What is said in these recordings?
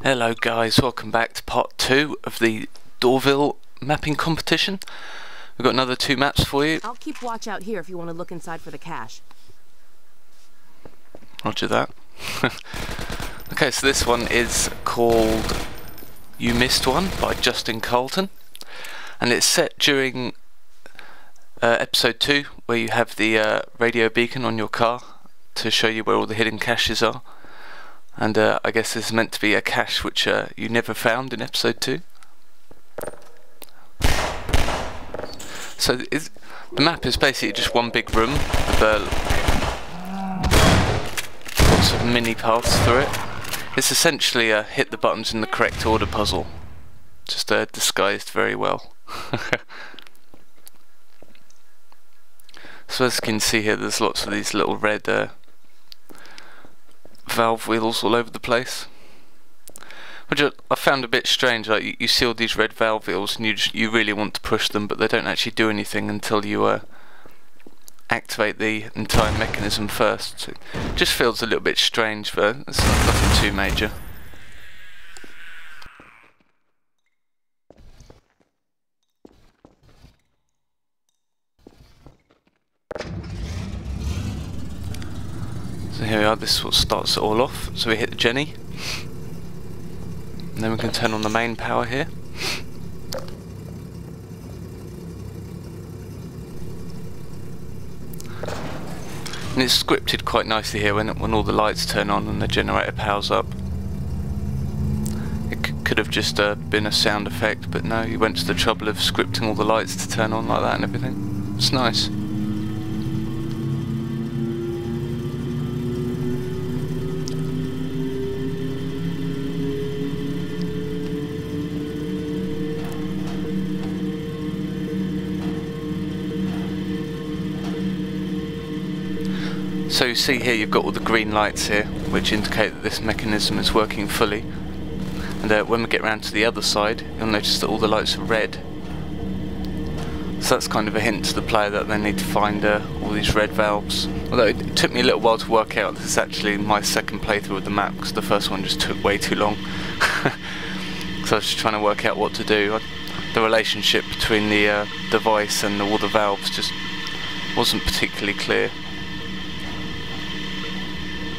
Hello guys, welcome back to part 2 of the DoorVille mapping competition. We've got another 2 maps for you. I'll keep watch out here if you want to look inside for the cache. Roger that. Okay, so this one is called You Missed One by Carlton, and it's set during episode 2, where you have the radio beacon on your car to show you where all the hidden caches are. And I guess this is meant to be a cache which you never found in episode 2. So the map is basically just one big room with lots of mini paths through it. It's essentially a hit the buttons in the correct order puzzle, just disguised very well. So as you can see here, there's lots of these little red valve wheels all over the place, which I found a bit strange. Like you see all these red valve wheels and you really want to push them, but they don't actually do anything until you activate the entire mechanism first. So it just feels a little bit strange, but it's nothing too major. So here we are, this is what starts it all off. So we hit the Jenny, and then we can turn on the main power here. And it's scripted quite nicely here when all the lights turn on and the generator powers up. It could have just been a sound effect, but no, he went to the trouble of scripting all the lights to turn on like that and everything. It's nice. So you see here you've got all the green lights here, which indicate that this mechanism is working fully. And when we get round to the other side, you'll notice that all the lights are red. So that's kind of a hint to the player that they need to find all these red valves. Although it took me a little while to work out, this is actually my second playthrough of the map, because the first one just took way too long. So I was just trying to work out what to do. The relationship between the device and all the valves just wasn't particularly clear.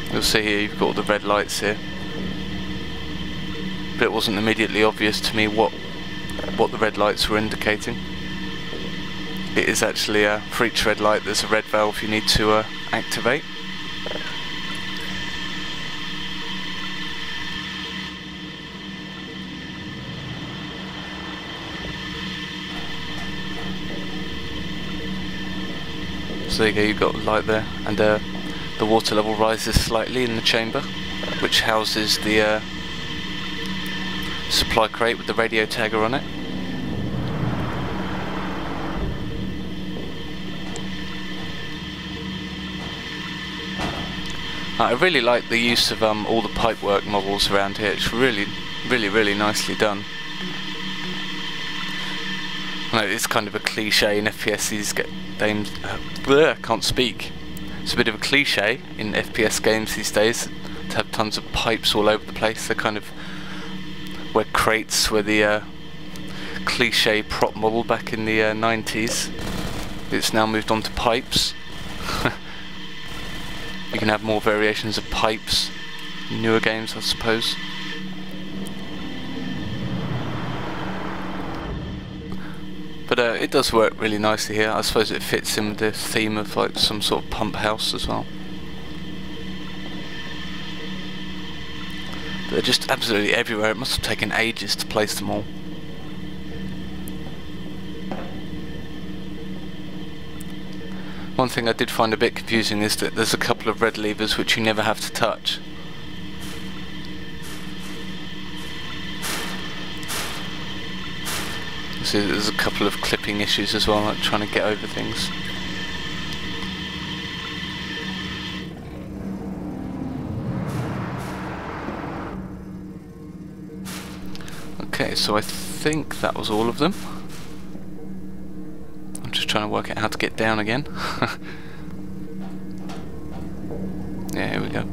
You'll see here you've got all the red lights here, but it wasn't immediately obvious to me what the red lights were indicating. It is actually for each red light there's a red valve you need to activate. So there you go, you've got a light there, and the water level rises slightly in the chamber, which houses the supply crate with the radio tagger on it. I really like the use of all the pipework models around here. It's really nicely done. I know it's kind of a cliche in FPS games. Can't speak. It's a bit of a cliche in FPS games these days to have tons of pipes all over the place. They're kind of where crates were the cliche prop model back in the 90s. It's now moved on to pipes. You can have more variations of pipes in newer games, I suppose. But it does work really nicely here. I suppose it fits in with the theme of like some sort of pump house as well. But they're just absolutely everywhere. It must have taken ages to place them all. One thing I did find a bit confusing is that there's a couple of red levers which you never have to touch. So there's a couple of clipping issues as well, like trying to get over things. Okay, so I think that was all of them. I'm just trying to work out how to get down again. Yeah, here we go.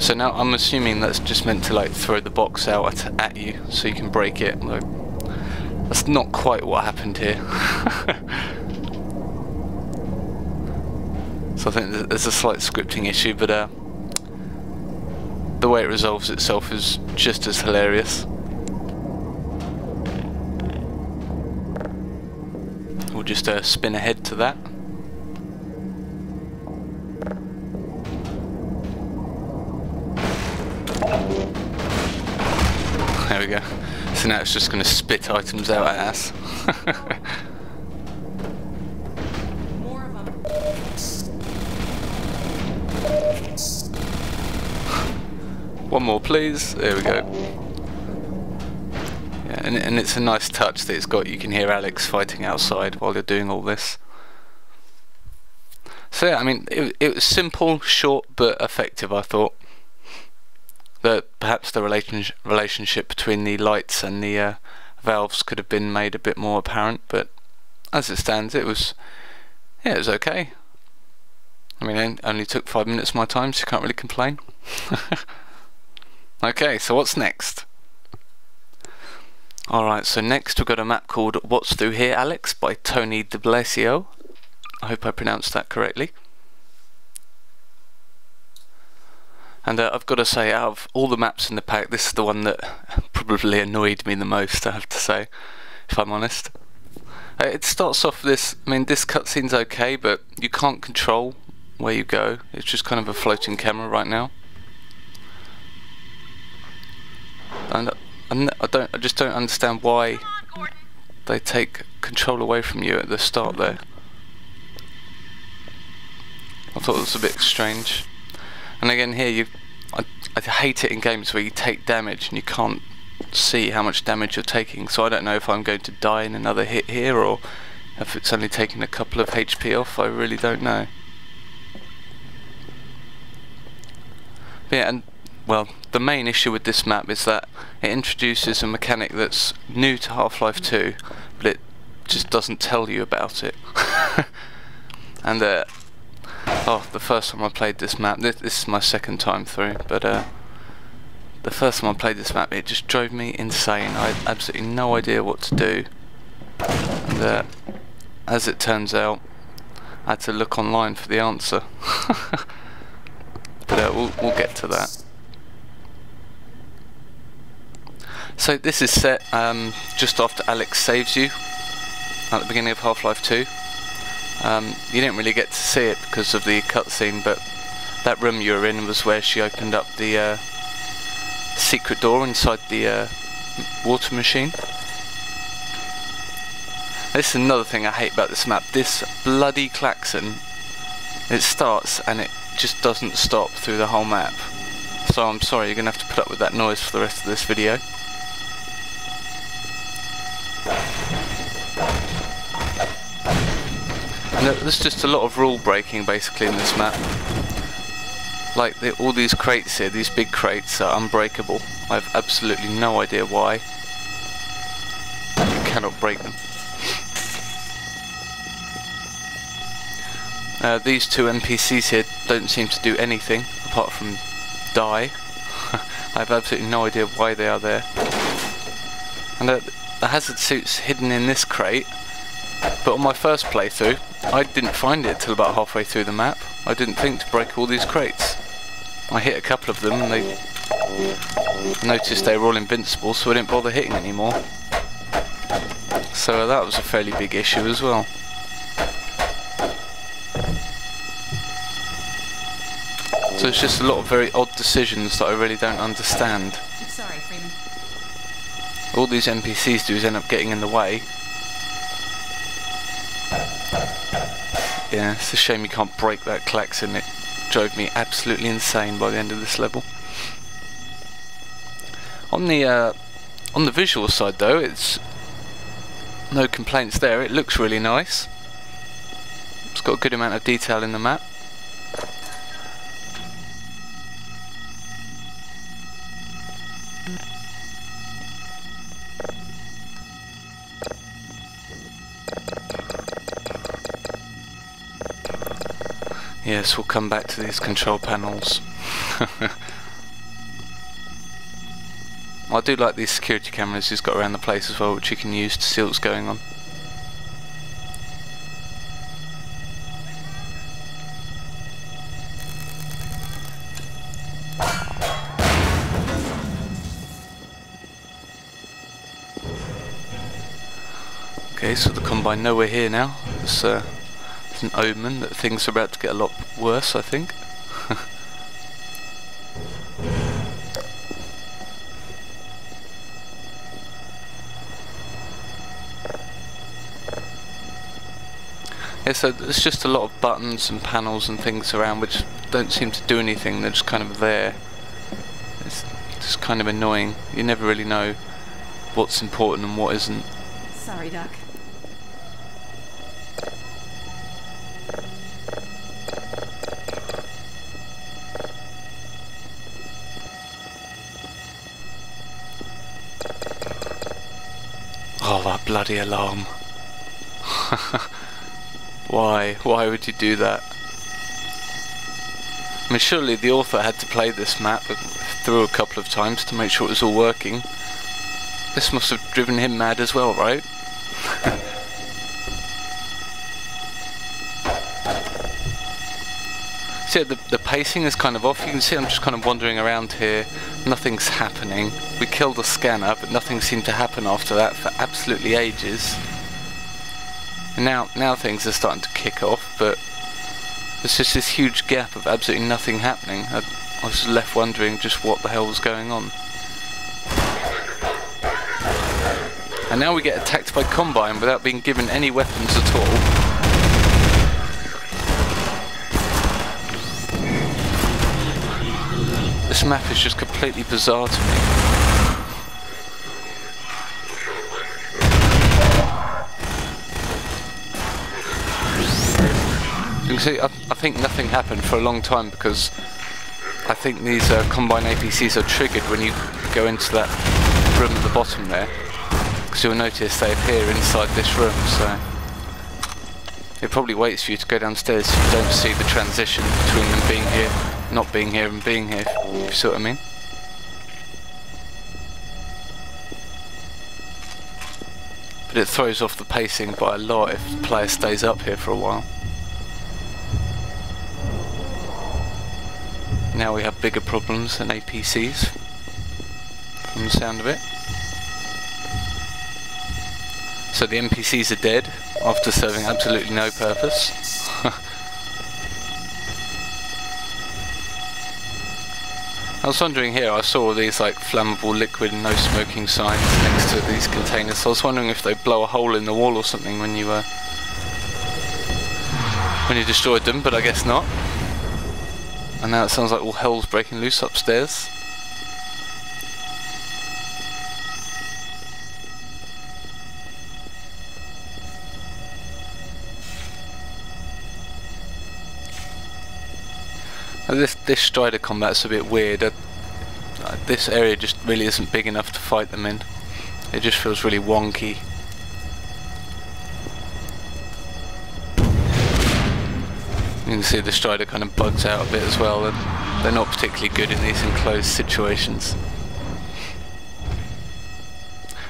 So now I'm assuming that's just meant to like throw the box out at you so you can break it. Like, that's not quite what happened here. So I think there's a slight scripting issue, but the way it resolves itself is just as hilarious. We'll just spin ahead to that. There we go. So now it's just going to spit items out at us. More of them. One more, please. There we go. Yeah, and it's a nice touch that it's got. You can hear Alyx fighting outside while you're doing all this. So yeah, I mean, it was simple, short, but effective, I thought. That perhaps the relationship between the lights and the valves could have been made a bit more apparent, but as it stands, it was okay. I mean, it only took 5 minutes of my time, so you can't really complain. Okay, so what's next? Alright, so next we've got a map called What's Through Here, Alyx by DeBlasio. I hope I pronounced that correctly. And I've got to say, out of all the maps in the pack, this is the one that probably annoyed me the most, I have to say, if I'm honest. It starts off this, I mean, this cutscene's okay, but you can't control where you go. It's just kind of a floating camera right now. And I just don't understand why they take control away from you at the start there. I thought it was a bit strange. And again here, I hate it in games where you take damage and you can't see how much damage you're taking, so I don't know if I'm going to die in another hit here or if it's only taking a couple of HP off. I really don't know. But yeah, and well, the main issue with this map is that it introduces a mechanic that's new to Half-Life 2, but it just doesn't tell you about it. And oh, the first time I played this map, this is my second time through, but the first time I played this map, it just drove me insane. I had absolutely no idea what to do. And as it turns out, I had to look online for the answer. But we'll get to that. So this is set just after Alyx saves you at the beginning of Half-Life 2. You didn't really get to see it because of the cutscene, but that room you were in was where she opened up the secret door inside the water machine. This is another thing I hate about this map. This bloody klaxon, it starts and it just doesn't stop through the whole map. So I'm sorry, you're going to have to put up with that noise for the rest of this video. And there's just a lot of rule breaking basically in this map. Like all these crates here, these big crates are unbreakable. I have absolutely no idea why. You cannot break them. These two NPCs here don't seem to do anything apart from die. I have absolutely no idea why they are there. And the hazard suit's hidden in this crate, but on my first playthrough I didn't find it till about halfway through the map. I didn't think to break all these crates. I hit a couple of them and they noticed they were all invincible, so I didn't bother hitting anymore. So that was a fairly big issue as well. So it's just a lot of very odd decisions that I really don't understand. I'm sorry, Freeman. All these NPCs do is end up getting in the way. Yeah, it's a shame you can't break that klaxon. It drove me absolutely insane by the end of this level. On the visual side though, it's no complaints there. It looks really nice. It's got a good amount of detail in the map. Yes, we'll come back to these control panels. I do like these security cameras he's got around the place as well, which you can use to see what's going on. Okay, so the Combine nowhere here now. It's an omen that things are about to get a lot worse, I think. Yeah, so there's just a lot of buttons and panels and things around which don't seem to do anything, they're just kind of there. It's just kind of annoying. You never really know what's important and what isn't. Sorry, Doc. Oh, that bloody alarm. Why? Why would you do that? I mean, surely the author had to play this map through a couple of times to make sure it was all working. This must have driven him mad as well, right? So yeah, the pacing is kind of off. You can see I'm just kind of wandering around here. Nothing's happening. We killed the scanner, but nothing seemed to happen after that for absolutely ages. And now things are starting to kick off, but there's just this huge gap of absolutely nothing happening. I was left wondering just what the hell was going on. And now we get attacked by Combine without being given any weapons at all. This map is just completely bizarre to me. You can see, I think nothing happened for a long time because I think these Combine APCs are triggered when you go into that room at the bottom there. Because you'll notice they appear inside this room, so it probably waits for you to go downstairs so you don't see the transition between them being here, not being here and being here, if you see what I mean. But it throws off the pacing by a lot if the player stays up here for a while. Now we have bigger problems than APCs, from the sound of it. So the NPCs are dead, after serving absolutely no purpose. I was wondering here, I saw all these like flammable liquid and no smoking signs next to these containers, so I was wondering if they blow a hole in the wall or something when you destroyed them, but I guess not. And now it sounds like all hell's breaking loose upstairs. This Strider combat's a bit weird. This area just really isn't big enough to fight them in. It just feels really wonky. You can see the Strider kind of bugs out a bit as well, and they're not particularly good in these enclosed situations.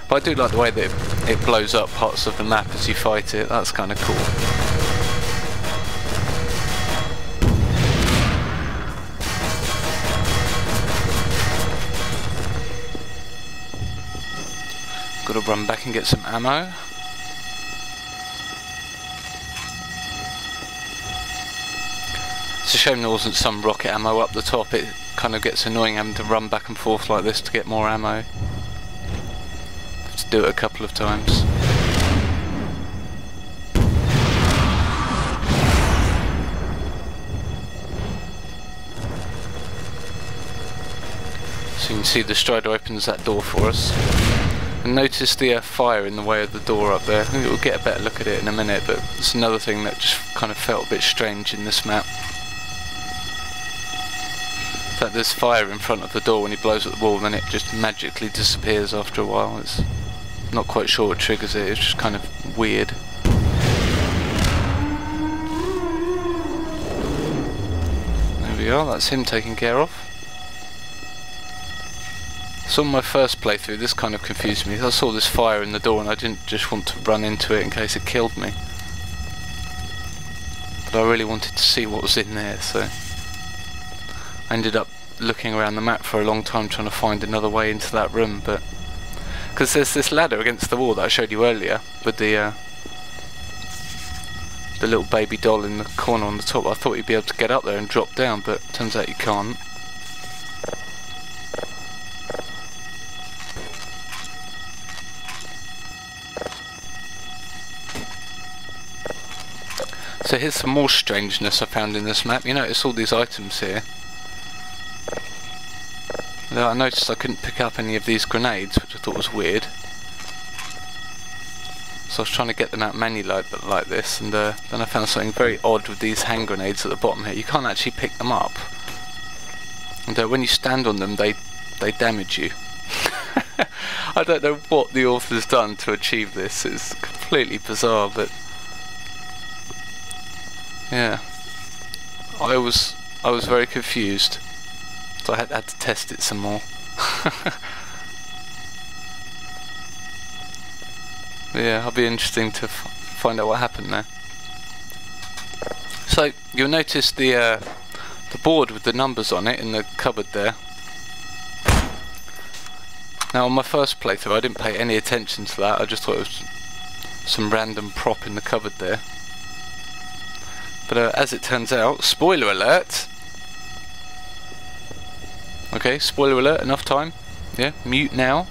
But I do like the way that it blows up parts of the map as you fight it. That's kind of cool. Got to run back and get some ammo. It's a shame there wasn't some rocket ammo up the top. It kind of gets annoying having to run back and forth like this to get more ammo. Have to do it a couple of times. So you can see the Strider opens that door for us. And notice the fire in the way of the door up there. We'll get a better look at it in a minute, but it's another thing that just kind of felt a bit strange in this map. That there's fire in front of the door when he blows at the wall, and then it just magically disappears after a while. It's not quite sure what triggers it. It's just kind of weird. There we are. That's him taken care of. So on my first playthrough this kind of confused me. I saw this fire in the door and I didn't just want to run into it in case it killed me. But I really wanted to see what was in there, so I ended up looking around the map for a long time trying to find another way into that room, but because there's this ladder against the wall that I showed you earlier with the little baby doll in the corner on the top. I thought you'd be able to get up there and drop down, but turns out you can't. So here's some more strangeness I found in this map. You notice all these items here. Now, I noticed I couldn't pick up any of these grenades, which I thought was weird. So I was trying to get them out manually like this, and then I found something very odd with these hand grenades at the bottom here. You can't actually pick them up, and when you stand on them, they damage you. I don't know what the author's done to achieve this. It's completely bizarre, but yeah, I was very confused, so I had to test it some more. Yeah, it'll be interesting to find out what happened there. So you'll notice the board with the numbers on it in the cupboard there. Now on my first playthrough I didn't pay any attention to that. I just thought it was some random prop in the cupboard there. But as it turns out, spoiler alert. Okay, spoiler alert. Enough time. Yeah, mute now.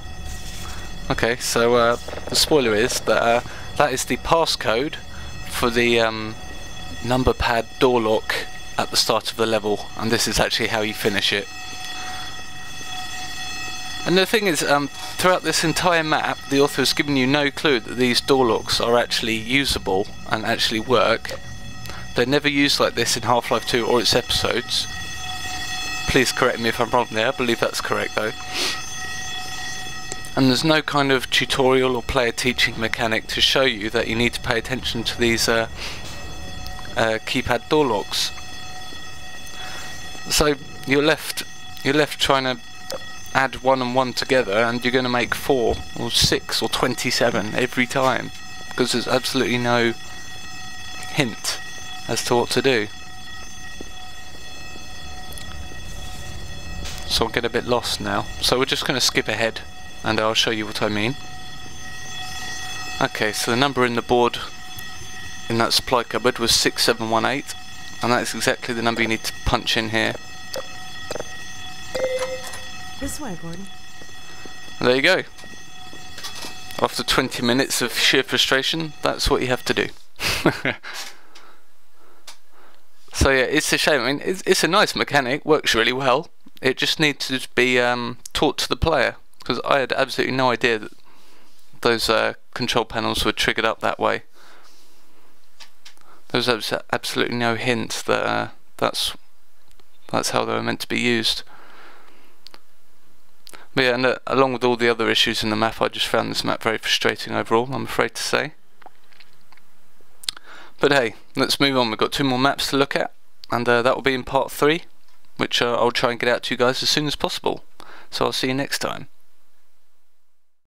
Okay, so the spoiler is that that is the passcode for the number pad door lock at the start of the level, and this is actually how you finish it. And the thing is, throughout this entire map, the author has given you no clue that these door locks are actually usable and actually work. They're never used like this in Half-Life 2 or its episodes. Please correct me if I'm wrong there. I believe that's correct though. And there's no kind of tutorial or player teaching mechanic to show you that you need to pay attention to these keypad door locks. So you're left trying to add 1 and 1 together, and you're going to make 4 or 6 or 27 every time, because there's absolutely no hint as to what to do. So I'll get a bit lost now. So we're just going to skip ahead and I'll show you what I mean. Okay, so the number in the board in that supply cupboard was 6718, and that's exactly the number you need to punch in here. This way, Gordon. And there you go. After 20 minutes of sheer frustration, that's what you have to do. So yeah, it's a shame. I mean, it's a nice mechanic, works really well. It just needs to be taught to the player, because I had absolutely no idea that those control panels were triggered up that way. There was absolutely no hint that that's how they were meant to be used. But yeah, and along with all the other issues in the map, I just found this map very frustrating overall, I'm afraid to say. But hey, let's move on. We've got 2 more maps to look at, and that will be in part 3, which I'll try and get out to you guys as soon as possible. So I'll see you next time.